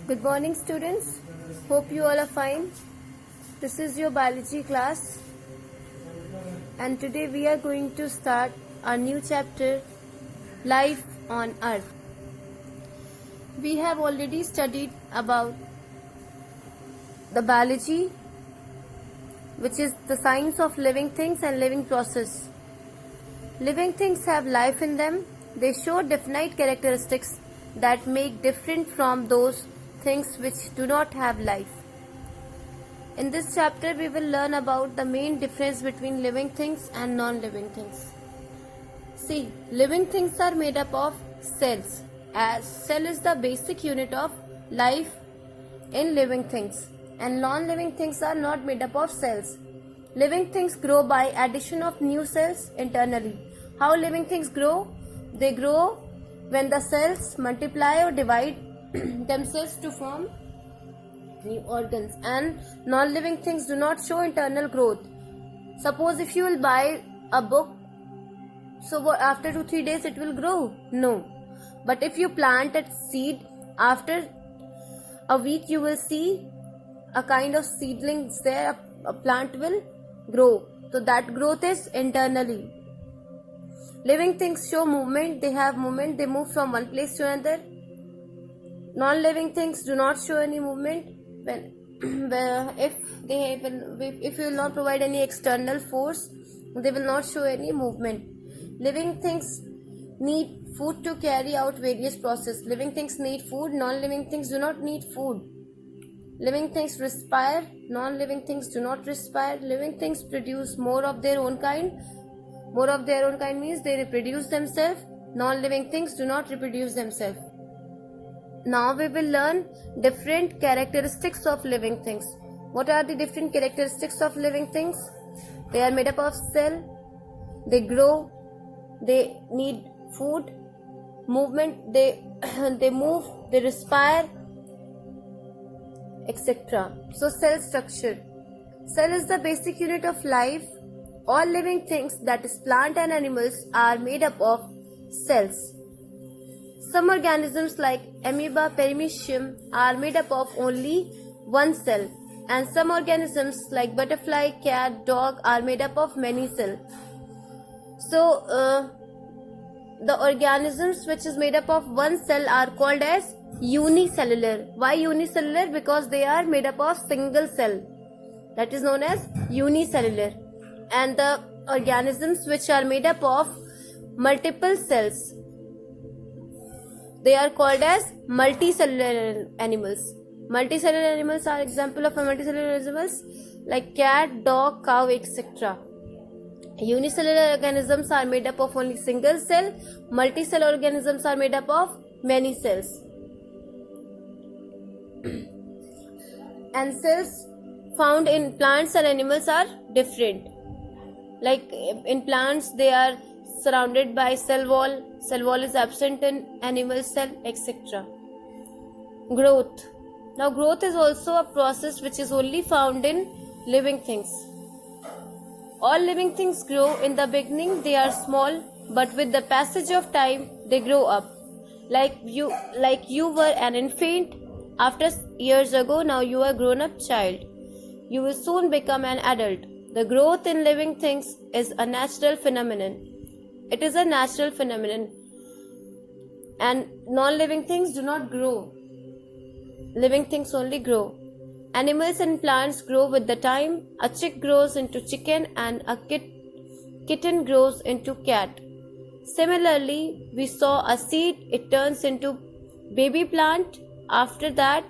Good morning, students. Hope you all are fine. This is your biology class, and today we are going to start our new chapter, Life on Earth. We have already studied about the biology, which is the science of living things and living process. Living things have life in them. They show definite characteristics that make different from those things which do not have life. In this chapter, we will learn about the main difference between living things and non-living things. See, living things are made up of cells, as cell is the basic unit of life in living things, and non-living things are not made up of cells. Living things grow by addition of new cells internally. How living things grow? They grow when the cells multiply or divide themselves to form new organs, and non-living things do not show internal growth. Suppose if you will buy a book, so after 2-3 days it will grow? No. But if you plant a seed, after a week you will see a kind of seedlings there, a plant will grow. So that growth is internally. Living things show movement, they have movement, they move from one place to another. Non-living things do not show any movement. If you will not provide any external force, they will not show any movement. Living things need food to carry out various processes. Living things need food, non-living things do not need food. Living things respire, non-living things do not respire. Living things produce more of their own kind. More of their own kind means they reproduce themselves. Non-living things do not reproduce themselves. Now we will learn different characteristics of living things. What are the different characteristics of living things? They are made up of cell, they grow, they need food, movement, they move, they respire, etc. So cell structure. Cell is the basic unit of life. All living things, that is plant and animals, are made up of cells. Some organisms like amoeba, paramecium are made up of only one cell, and some organisms like butterfly, cat, dog are made up of many cells. So the organisms which is made up of one cell are called as unicellular. Why unicellular? Because they are made up of single cell, that is known as unicellular. And the organisms which are made up of multiple cells, they are called as multicellular animals. Multicellular animals are example of multicellular animals like cat, dog, cow, etc. Unicellular organisms are made up of only single cell. Multicellular organisms are made up of many cells. And cells found in plants and animals are different. Like in plants, they are surrounded by cell wall. Cell wall is absent in animal cell, etc. Growth. Now growth is also a process which is only found in living things. All living things grow. In the beginning they are small, but with the passage of time they grow up. Like you were an infant after years ago, now you are a grown up child. You will soon become an adult. The growth in living things is a natural phenomenon. It is a natural phenomenon, and non-living things do not grow. Living things only grow. Animals and plants grow with the time. A chick grows into chicken and a kitten grows into cat. Similarly, we saw a seed, it turns into baby plant. After that,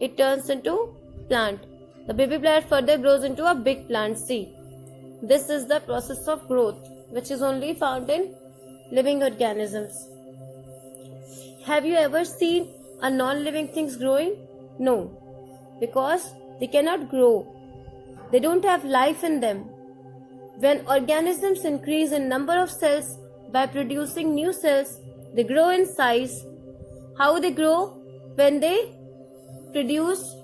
it turns into plant. The baby plant further grows into a big plant. See, this is the process of growth, which is only found in living organisms. Have you ever seen a non-living things growing? No, because they cannot grow. They don't have life in them. When organisms increase in number of cells by producing new cells, they grow in size. How they grow? When they produce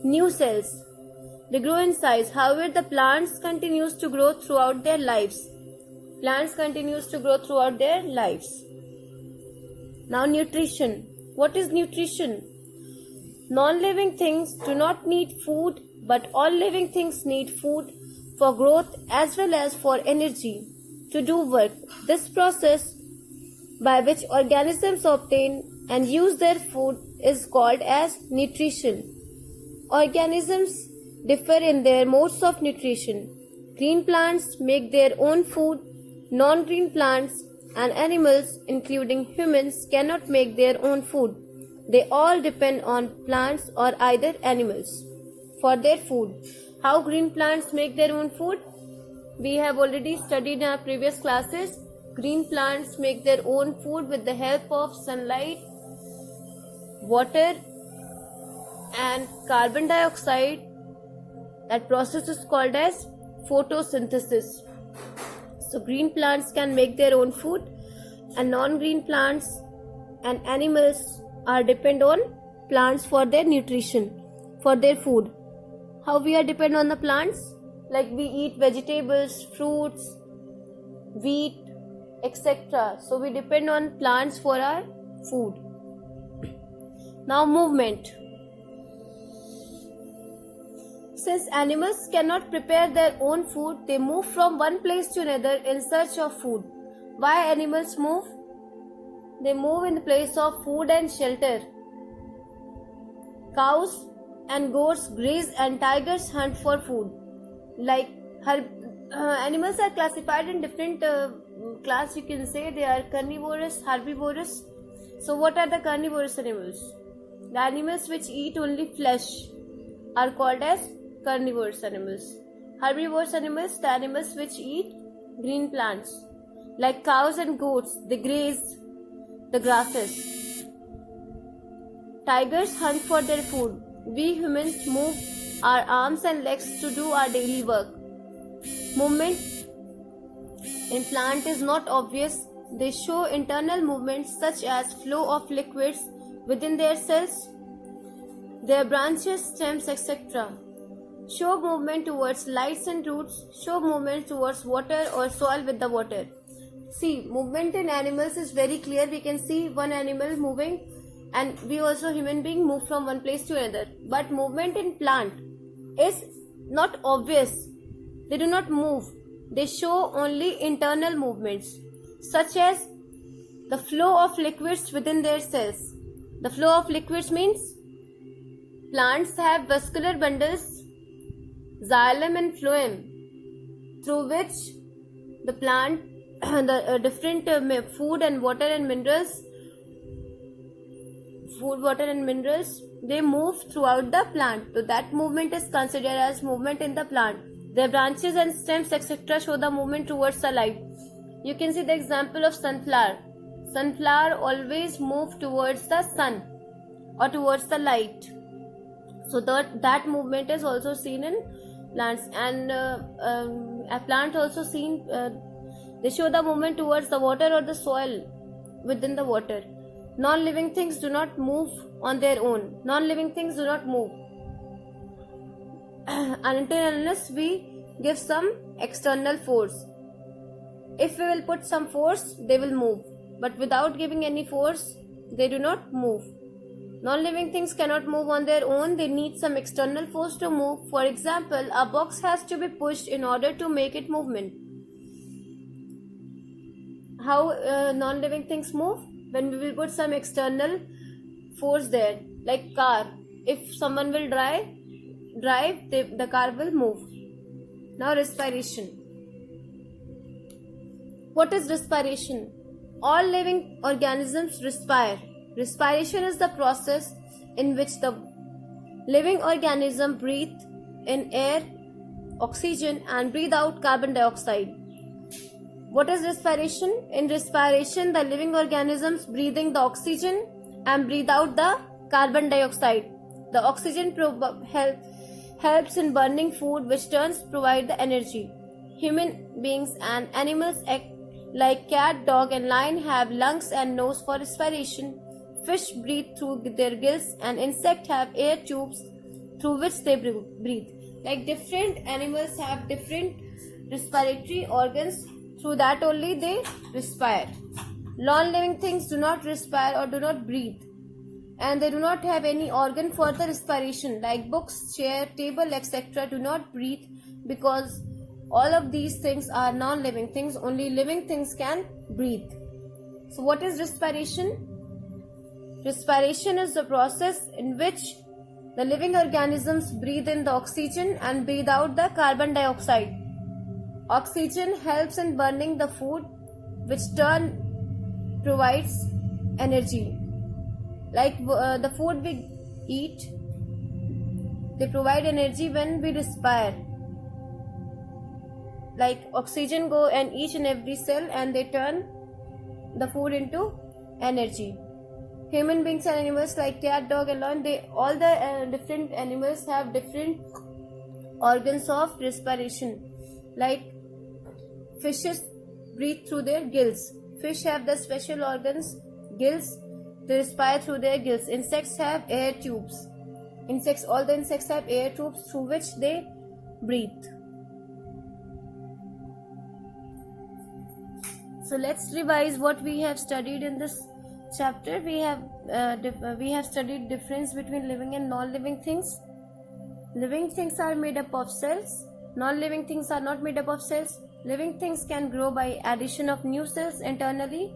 new cells, they grow in size. However, the plants continues to grow throughout their lives. Plants continues to grow throughout their lives. Now nutrition. What is nutrition? Non-living things do not need food, but all living things need food for growth as well as for energy to do work. This process by which organisms obtain and use their food is called as nutrition. Organisms differ in their modes of nutrition. Green plants make their own food. Non-green plants and animals, including humans, cannot make their own food. They all depend on plants or either animals for their food. How green plants make their own food? We have already studied in our previous classes. Green plants make their own food with the help of sunlight, water, and carbon dioxide. That process is called as photosynthesis. So green plants can make their own food, and non-green plants and animals are depend on plants for their nutrition, for their food. How we are depend on the plants? Like we eat vegetables, fruits, wheat, etc. So we depend on plants for our food. Now movement. Since animals cannot prepare their own food, they move from one place to another in search of food. Why animals move? They move in the place of food and shelter. Cows and goats graze and tigers hunt for food. Like animals are classified in different class. You can say they are carnivorous, herbivorous. So what are the carnivorous animals? The animals which eat only flesh are called as carnivorous animals. Herbivorous animals, the animals which eat green plants. Like cows and goats, they graze the grasses. Tigers hunt for their food. We humans move our arms and legs to do our daily work. Movement in plant is not obvious. They show internal movements such as flow of liquids within their cells, their branches, stems, etc. Show movement towards lights and roots. Show movement towards water or soil with the water. See, movement in animals is very clear. We can see one animal moving, and we also human being move from one place to another. But movement in plant is not obvious. They do not move. They show only internal movements, such as the flow of liquids within their cells. The flow of liquids means plants have vascular bundles, xylem and phloem, through which the plant, the different food, water and minerals, they move throughout the plant. So that movement is considered as movement in the plant. Their branches and stems, etc. show the movement towards the light. You can see the example of sunflower. Sunflower always move towards the sun or towards the light. So that movement is also seen in plants, and a plant also seen. They show the movement towards the water or the soil within the water. Non-living things do not move on their own. Non-living things do not move until unless we give some external force. If we will put some force, they will move. But without giving any force, they do not move. Non-living things cannot move on their own. They need some external force to move. For example, a box has to be pushed in order to make it movement. How non-living things move? When we will put some external force there, like car. If someone will drive, the car will move. Now respiration. What is respiration? All living organisms respire. Respiration is the process in which the living organism breathe in air, oxygen, and breathe out carbon dioxide. What is respiration? In respiration, the living organisms breathing the oxygen and breathe out the carbon dioxide. The oxygen helps in burning food, which turns provide the energy. Human beings and animals like cat, dog, and lion have lungs and nose for respiration. Fish breathe through their gills, and insects have air tubes through which they breathe. Like different animals have different respiratory organs. Through that only they respire. Non-living things do not respire or do not breathe. and they do not have any organ for the respiration, like books, chair, table, etc. do not breathe, because all of these things are non-living things. Only living things can breathe. So what is respiration? Respiration is the process in which the living organisms breathe in the oxygen and breathe out the carbon dioxide. Oxygen helps in burning the food, which turn provides energy. Like the food we eat, they provide energy when we respire. Like oxygen go in each and every cell and they turn the food into energy. Human beings and animals like cat, dog, and lion, all the different animals have different organs of respiration. Like fishes breathe through their gills. Fish have the special organs, gills. They respire through their gills. Insects have air tubes. All the insects have air tubes through which they breathe. So let's revise what we have studied in this chapter. We have studied difference between living and non-living things. Living things are made up of cells. Non-living things are not made up of cells. Living things can grow by addition of new cells internally.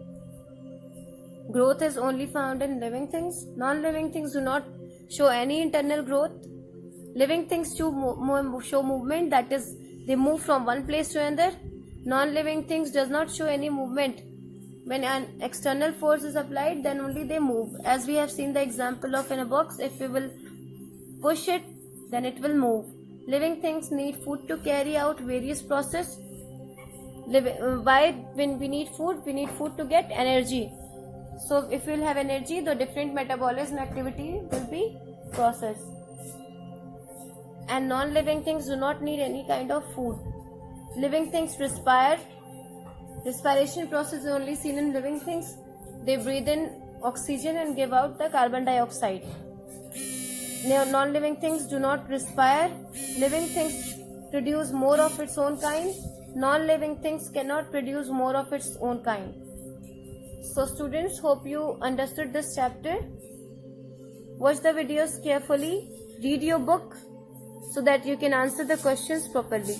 Growth is only found in living things. Non-living things do not show any internal growth. Living things show movement, that is, they move from one place to another. Non-living things does not show any movement. When an external force is applied, then only they move. As we have seen the example of in a box, if we will push it, then it will move. Living things need food to carry out various processes. When we need food to get energy. So if we will have energy, the different metabolism activity will be processed. And non-living things do not need any kind of food. Living things respire. Respiration process is only seen in living things. They breathe in oxygen and give out the carbon dioxide. Non-living things do not respire. Living things produce more of its own kind. Non-living things cannot produce more of its own kind. So students, hope you understood this chapter. Watch the videos carefully. Read your book so that you can answer the questions properly.